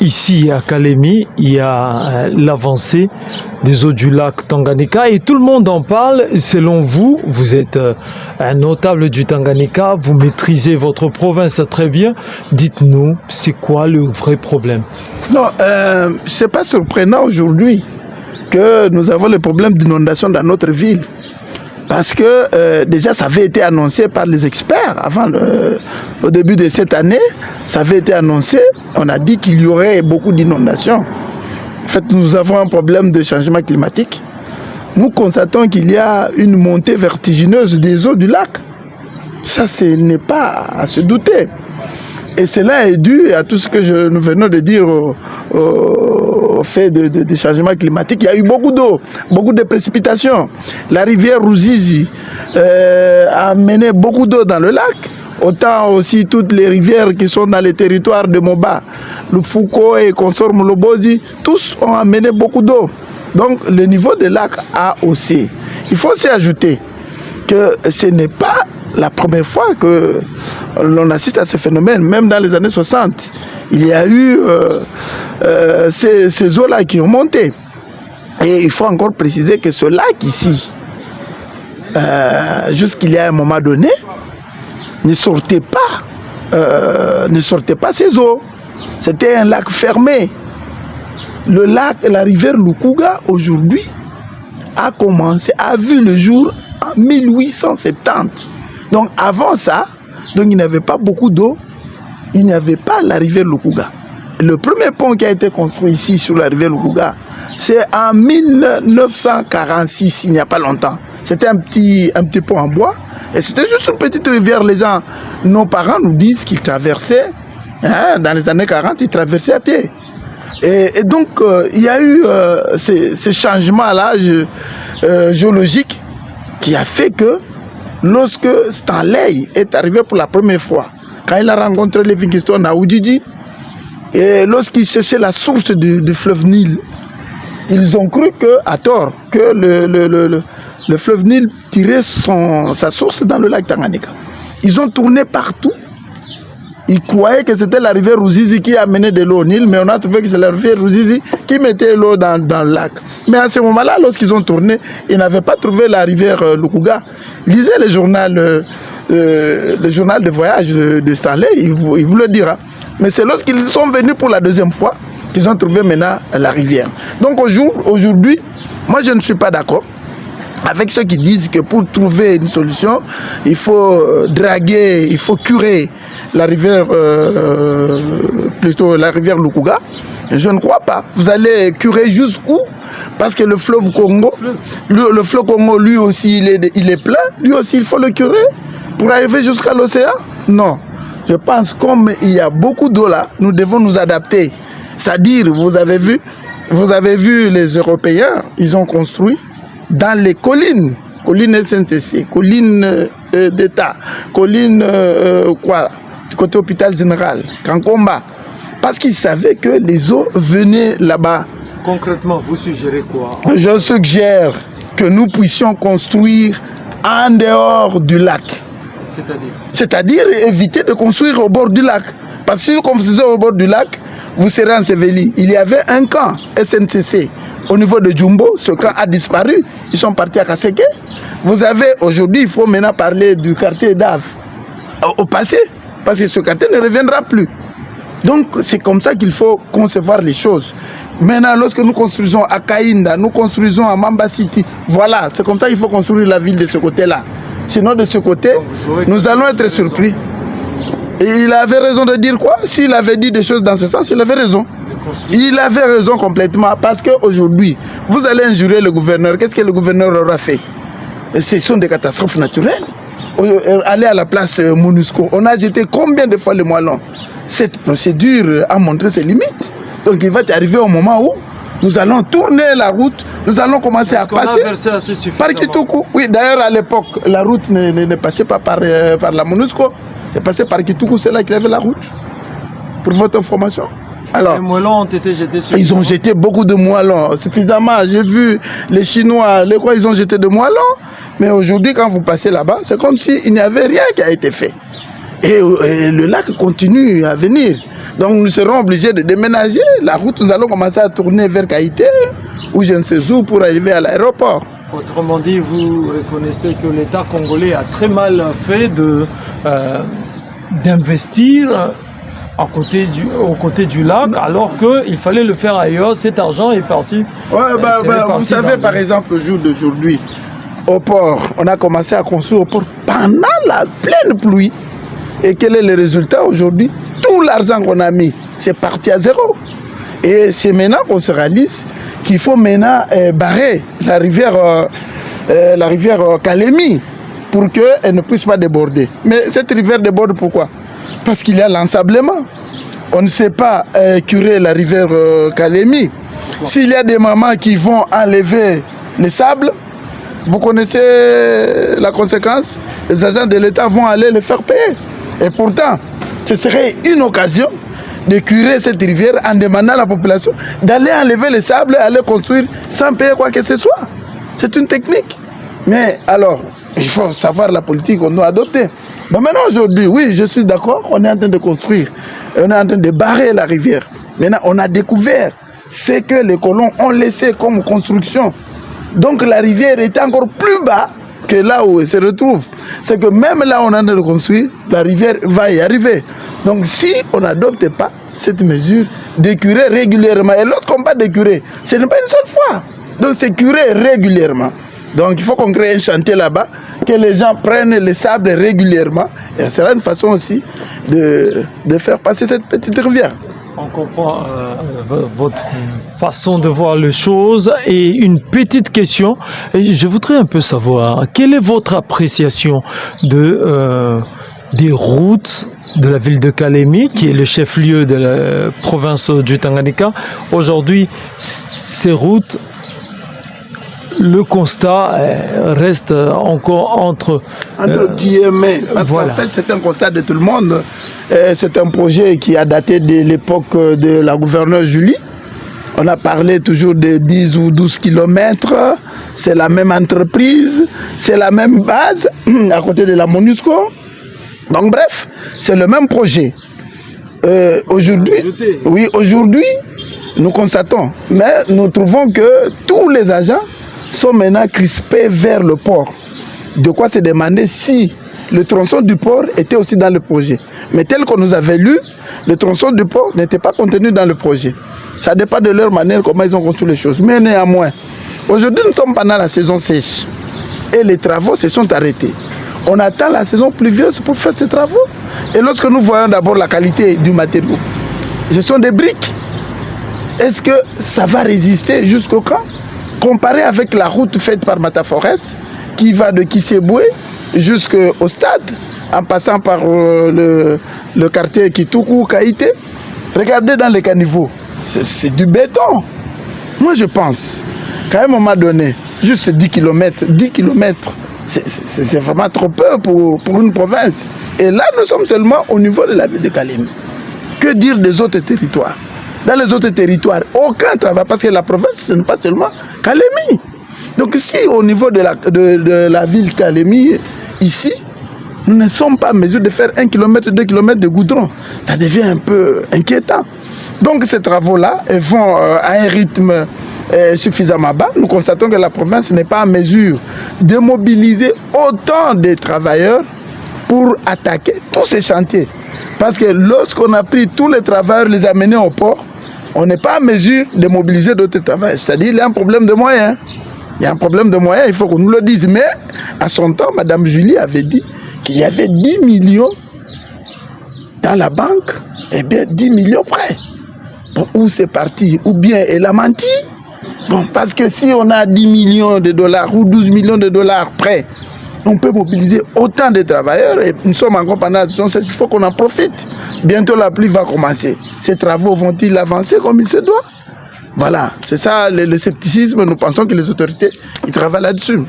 Ici à Kalemi, il y a l'avancée des eaux du lac Tanganyika et tout le monde en parle. Selon vous, vous êtes un notable du Tanganyika, vous maîtrisez votre province très bien. Dites-nous, c'est quoi le vrai problème? Non, c'est pas surprenant aujourd'hui que nous avons le problème d'inondation dans notre ville. Parce que déjà, ça avait été annoncé par les experts avant au début de cette année. Ça avait été annoncé. On a dit qu'il y aurait beaucoup d'inondations. En fait, nous avons un problème de changement climatique. Nous constatons qu'il y a une montée vertigineuse des eaux du lac. Ça, ce n'est pas à se douter. Et cela est dû à tout ce que nous venons de dire au fait de changement climatique. Il y a eu beaucoup d'eau, beaucoup de précipitations. La rivière Ruzizi a amené beaucoup d'eau dans le lac. Autant aussi toutes les rivières qui sont dans les territoires de Moba, le Foucault et consort Molobozi, tous ont amené beaucoup d'eau. Donc le niveau des lacs a haussé. Il faut aussi ajouter que ce n'est pas la première fois que l'on assiste à ce phénomène. Même dans les années 60, il y a eu ces eaux-là qui ont monté. Et il faut encore préciser que ce lac ici, jusqu'il y a un moment donné, ne sortait pas ces eaux. C'était un lac fermé. Le lac, la rivière Lukuga, aujourd'hui, a vu le jour en 1870. Donc avant ça, donc il n'y avait pas beaucoup d'eau, il n'y avait pas la rivière Lukuga. Le premier pont qui a été construit ici sur la rivière Lukuga, c'est en 1946, il n'y a pas longtemps. C'était un petit pont en bois, et c'était juste une petite rivière. Nos parents nous disent qu'ils traversaient, dans les années 40, ils traversaient à pied. Et donc, il y a eu ces changements-là géologiques qui a fait que lorsque Stanley est arrivé pour la première fois, quand il a rencontré Livingstone à Ujiji, et lorsqu'il cherchait la source du fleuve Nil, ils ont cru à tort que le fleuve Nil tirait sa source dans le lac Tanganyika. Ils ont tourné partout. Ils croyaient que c'était la rivière Ruzizi qui amenait de l'eau au Nil, mais on a trouvé que c'est la rivière Ruzizi qui mettait l'eau dans le lac. Mais à ce moment-là, lorsqu'ils ont tourné, ils n'avaient pas trouvé la rivière Lukuga. Lisez le journal de voyage de Stanley, il vous le dira. Mais c'est lorsqu'ils sont venus pour la deuxième fois qu'ils ont trouvé maintenant la rivière. Donc aujourd'hui, moi je ne suis pas d'accord avec ceux qui disent que pour trouver une solution, il faut draguer, il faut curer la rivière, la rivière Lukuga. Je ne crois pas. Vous allez curer jusqu'où? Parce que le fleuve Congo, le fleuve Congo, lui aussi, il est plein. Lui aussi, il faut le curer pour arriver jusqu'à l'océan? Non. Je pense comme il y a beaucoup d'eau là, nous devons nous adapter. C'est-à-dire, vous avez vu les Européens, ils ont construit dans les collines SNCC, collines d'État, collines du côté hôpital général, Kankomba, parce qu'ils savaient que les eaux venaient là-bas. Concrètement, vous suggérez quoi? Je suggère que nous puissions construire en dehors du lac. C'est-à-dire éviter de construire au bord du lac. Parce que si vous construisez au bord du lac, vous serez enseveli. Il y avait un camp SNCC au niveau de Jumbo. Ce camp a disparu. Ils sont partis à Kaseke. Vous avez aujourd'hui, il faut maintenant parler du quartier d'Ave au passé. Parce que ce quartier ne reviendra plus. Donc c'est comme ça qu'il faut concevoir les choses. Maintenant, lorsque nous construisons à Kainda, nous construisons à Mamba City, voilà, c'est comme ça qu'il faut construire la ville de ce côté-là. Sinon, de ce côté, nous allons être surpris. Et il avait raison de dire quoi? S'il avait dit des choses dans ce sens, il avait raison. Il avait raison complètement. Parce qu'aujourd'hui, vous allez injurer le gouverneur. Qu'est-ce que le gouverneur aura fait? Ce sont des catastrophes naturelles. Aller à la place MONUSCO, on a jeté combien de fois le moellon? Cette procédure a montré ses limites. Donc il va arriver au moment où nous allons tourner la route, nous allons commencer à passer par Kitoukou. Oui, d'ailleurs à l'époque, la route ne passait pas par la MONUSCO, elle passait par Kitoukou, c'est là qu'il y avait la route. Pour votre information. Alors, les moellons ont été jetés sur ils ont jeté beaucoup de moellons, suffisamment. J'ai vu les Chinois, ils ont jeté de moellons. Mais aujourd'hui, quand vous passez là-bas, c'est comme s'il n'y avait rien qui a été fait. Et le lac continue à venir. Donc nous serons obligés de déménager. La route, nous allons commencer à tourner vers Kaïté ou je ne sais où pour arriver à l'aéroport. Autrement dit, vous reconnaissez que l'État congolais a très mal fait d'investir aux côtés du lac, alors qu'il fallait le faire ailleurs. Cet argent est parti. Vous savez, par exemple, le jour d'aujourd'hui, au port, on a commencé à construire au port pendant la pleine pluie. Et quel est le résultat aujourd'hui? Tout l'argent qu'on a mis, c'est parti à zéro. Et c'est maintenant qu'on se réalise qu'il faut maintenant barrer la rivière Kalemi pour qu'elle ne puisse pas déborder. Mais cette rivière déborde pourquoi? Parce qu'il y a l'ensablement. On ne sait pas curer la rivière Kalemi. S'il y a des mamans qui vont enlever les sables, vous connaissez la conséquence? Les agents de l'État vont aller le faire payer. Et pourtant, ce serait une occasion de curer cette rivière en demandant à la population d'aller enlever les sables et aller construire sans payer quoi que ce soit. C'est une technique. Mais alors, il faut savoir la politique qu'on doit adopter. Bon, maintenant, aujourd'hui, oui, je suis d'accord, on est en train de construire. On est en train de barrer la rivière. Maintenant, on a découvert ce que les colons ont laissé comme construction. Donc, la rivière est encore plus bas que là où elle se retrouve. C'est que même là où on est en train de construire, la rivière va y arriver. Donc, si on n'adopte pas cette mesure de curer régulièrement, et lorsqu'on parle de curer, ce n'est pas une seule fois. Donc, c'est curer régulièrement. Donc, il faut qu'on crée un chantier là-bas, que les gens prennent les sables régulièrement. Et ce sera une façon aussi de faire passer cette petite rivière. On comprend votre façon de voir les choses. Et une petite question, je voudrais un peu savoir, quelle est votre appréciation des routes de la ville de Kalemi, qui est le chef-lieu de la province du Tanganyika? Aujourd'hui, ces routes, le constat reste encore entre guillemets. Voilà. En fait, c'est un constat de tout le monde. C'est un projet qui a daté de l'époque de la gouverneure Julie. On a parlé toujours de 10 ou 12 kilomètres. C'est la même entreprise, c'est la même base à côté de la MONUSCO. Donc bref, c'est le même projet. Aujourd'hui, nous constatons, mais nous trouvons que tous les agents sont maintenant crispés vers le port. De quoi se demander si le tronçon du port était aussi dans le projet. Mais tel qu'on nous avait lu, le tronçon du port n'était pas contenu dans le projet. Ça dépend de leur manière, comment ils ont construit les choses. Mais néanmoins, aujourd'hui nous sommes pendant la saison sèche et les travaux se sont arrêtés. On attend la saison pluvieuse pour faire ces travaux. Et lorsque nous voyons d'abord la qualité du matériau, ce sont des briques. Est-ce que ça va résister jusqu'au quand? Comparé avec la route faite par Mataforest, qui va de Kisseboué jusqu'au stade, en passant par le quartier Kitoukou, Kaïté, regardez dans les caniveaux, c'est du béton. Moi je pense qu'à un moment donné, juste 10 km, c'est vraiment trop peu pour une province. Et là, nous sommes seulement au niveau de la ville de Kalemi. Que dire des autres territoires? Dans les autres territoires, aucun travail, parce que la province, ce n'est pas seulement Kalemi. Donc si au niveau de la ville Kalemi, ici, nous ne sommes pas en mesure de faire 1 km, 2 km de goudron, ça devient un peu inquiétant. Donc ces travaux-là vont à un rythme suffisamment bas. Nous constatons que la province n'est pas en mesure de mobiliser autant de travailleurs pour attaquer tous ces chantiers. Parce que lorsqu'on a pris tous les travailleurs, les amener au port, on n'est pas en mesure de mobiliser d'autres travailleurs. C'est-à-dire qu'il y a un problème de moyens. Il y a un problème de moyens, il faut qu'on nous le dise. Mais à son temps, Mme Julie avait dit qu'il y avait 10 millions dans la banque. Eh bien, 10 millions près. Bon, où c'est parti? Ou bien elle a menti? Bon, parce que si on a 10 millions de dollars ou 12 millions de dollars près, on peut mobiliser autant de travailleurs et nous sommes encore pendant la saison 7, il faut qu'on en profite. Bientôt la pluie va commencer. Ces travaux vont-ils avancer comme il se doit? Voilà, c'est ça le scepticisme. Nous pensons que les autorités ils travaillent là-dessus.